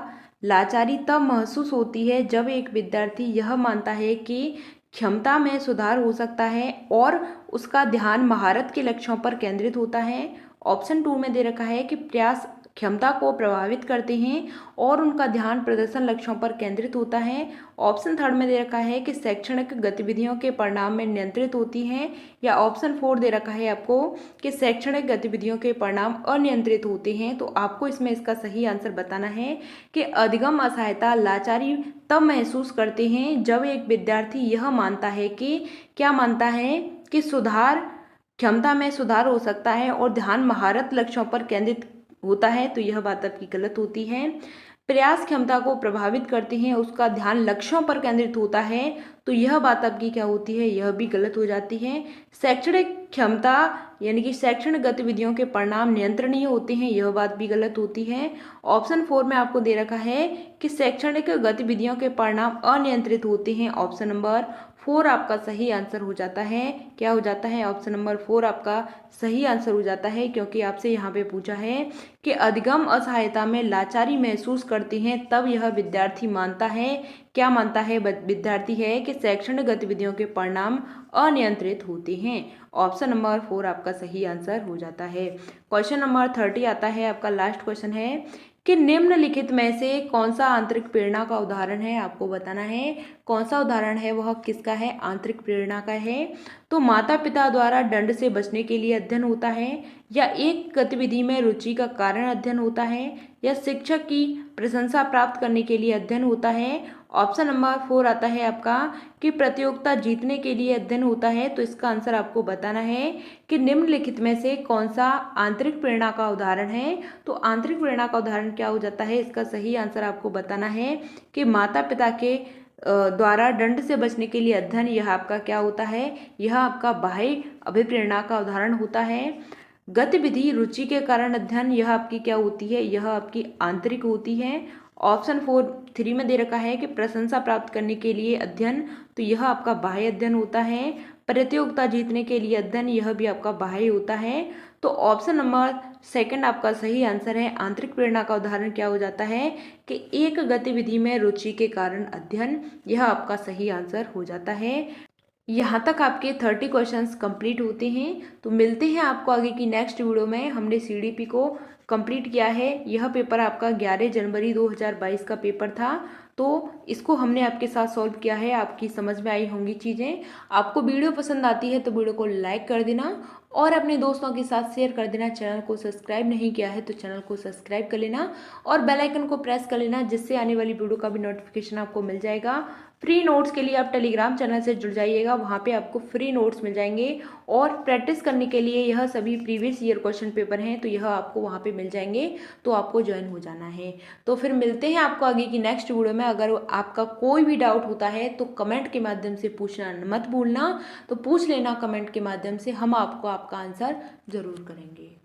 लाचारी तब महसूस होती है जब एक विद्यार्थी यह मानता है कि क्षमता में सुधार हो सकता है और उसका ध्यान महारत के लक्ष्यों पर केंद्रित होता है। ऑप्शन 2 में दे रखा है कि प्रयास क्षमता को प्रभावित करते हैं और उनका ध्यान प्रदर्शन लक्ष्यों पर केंद्रित होता है। ऑप्शन थर्ड में दे रखा है कि शैक्षणिक गतिविधियों के परिणाम में नियंत्रित होती हैं, या ऑप्शन फोर दे रखा है आपको कि शैक्षणिक गतिविधियों के परिणाम अनियंत्रित होते हैं। तो आपको इसमें इसका सही आंसर बताना है कि अधिगम असहायता लाचारी तब महसूस करते हैं जब एक विद्यार्थी यह मानता है कि क्या मानता है कि सुधार क्षमता में सुधार हो सकता है और ध्यान महारत लक्ष्यों पर केंद्रित होता है। तो यह बात आपकी गलत होती है। प्रयास क्षमता को प्रभावित करते हैं, उसका ध्यान लक्ष्यों पर केंद्रित होता है, तो यह बात आपकी क्या होती है, यह भी गलत हो जाती है। शैक्षणिक क्षमता यानी कि शैक्षणिक गतिविधियों के परिणाम नियंत्रणीय होते हैं, यह बात भी गलत होती है। ऑप्शन फोर में आपको दे रखा है कि शैक्षणिक गतिविधियों के परिणाम अनियंत्रित होते हैं। ऑप्शन नंबर फोर आपका सही आंसर हो जाता है। क्या हो जाता है, ऑप्शन नंबर फोर आपका सही आंसर हो जाता है, क्योंकि आपसे यहाँ पे पूछा है कि अधिगम असहायता में लाचारी महसूस करते हैं तब यह विद्यार्थी मानता है, क्या मानता है विद्यार्थी है कि शैक्षणिक गतिविधियों के परिणाम अनियंत्रित होते हैं। ऑप्शन नंबर फोर आपका सही आंसर हो जाता है। क्वेश्चन नंबर 30 आता है, आपका लास्ट क्वेश्चन है कि निम्नलिखित में से कौन सा आंतरिक प्रेरणा का उदाहरण है, आपको बताना है कौन सा उदाहरण है, वह किसका है, आंतरिक प्रेरणा का है। तो माता पिता द्वारा दंड से बचने के लिए अध्ययन होता है, या एक गतिविधि में रुचि का कारण अध्ययन होता है, या शिक्षक की प्रशंसा प्राप्त करने के लिए अध्ययन होता है। ऑप्शन नंबर फोर आता है आपका कि प्रतियोगिता जीतने के लिए अध्ययन होता है। तो इसका आंसर आपको बताना है कि निम्नलिखित में से कौन सा आंतरिक प्रेरणा का उदाहरण है। तो आंतरिक प्रेरणा का उदाहरण क्या हो जाता है, इसका सही आंसर आपको बताना है कि माता पिता के द्वारा दंड से बचने के लिए अध्ययन, यह आपका क्या होता है, यह आपका बाह्य अभिप्रेरणा का उदाहरण होता है। गतिविधि रुचि के कारण अध्ययन, यह आपकी क्या होती है, यह आपकी आंतरिक होती है। ऑप्शन फोर थ्री में दे रखा है कि प्रशंसा प्राप्त करने के लिए अध्ययन, तो यह आपका बाह्य अध्ययन होता है। प्रतियोगिता जीतने के लिए अध्ययन, यह भी आपका बाह्य होता है। तो ऑप्शन नंबर सेकंड आपका सही आंसर है। आंतरिक प्रेरणा का उदाहरण क्या हो जाता है कि एक गतिविधि में रुचि के कारण अध्ययन, यह आपका सही आंसर हो जाता है। यहाँ तक आपके 30 क्वेश्चंस कंप्लीट होते हैं। तो मिलते हैं आपको आगे की नेक्स्ट वीडियो में। हमने सीडीपी को कंप्लीट किया है। यह पेपर आपका 11 जनवरी 2022 का पेपर था, तो इसको हमने आपके साथ सॉल्व किया है। आपकी समझ में आई होंगी चीज़ें। आपको वीडियो पसंद आती है तो वीडियो को लाइक कर देना और अपने दोस्तों के साथ शेयर कर देना। चैनल को सब्सक्राइब नहीं किया है तो चैनल को सब्सक्राइब कर लेना और बेल आइकन को प्रेस कर लेना, जिससे आने वाली वीडियो का भी नोटिफिकेशन आपको मिल जाएगा। फ्री नोट्स के लिए आप टेलीग्राम चैनल से जुड़ जाइएगा, वहाँ पे आपको फ्री नोट्स मिल जाएंगे। और प्रैक्टिस करने के लिए यह सभी प्रीवियस ईयर क्वेश्चन पेपर हैं, तो यह आपको वहाँ पे मिल जाएंगे, तो आपको ज्वाइन हो जाना है। तो फिर मिलते हैं आपको आगे की नेक्स्ट वीडियो में। अगर आपका कोई भी डाउट होता है तो कमेंट के माध्यम से पूछना मत भूलना, तो पूछ लेना कमेंट के माध्यम से, हम आपको आपका आंसर ज़रूर करेंगे।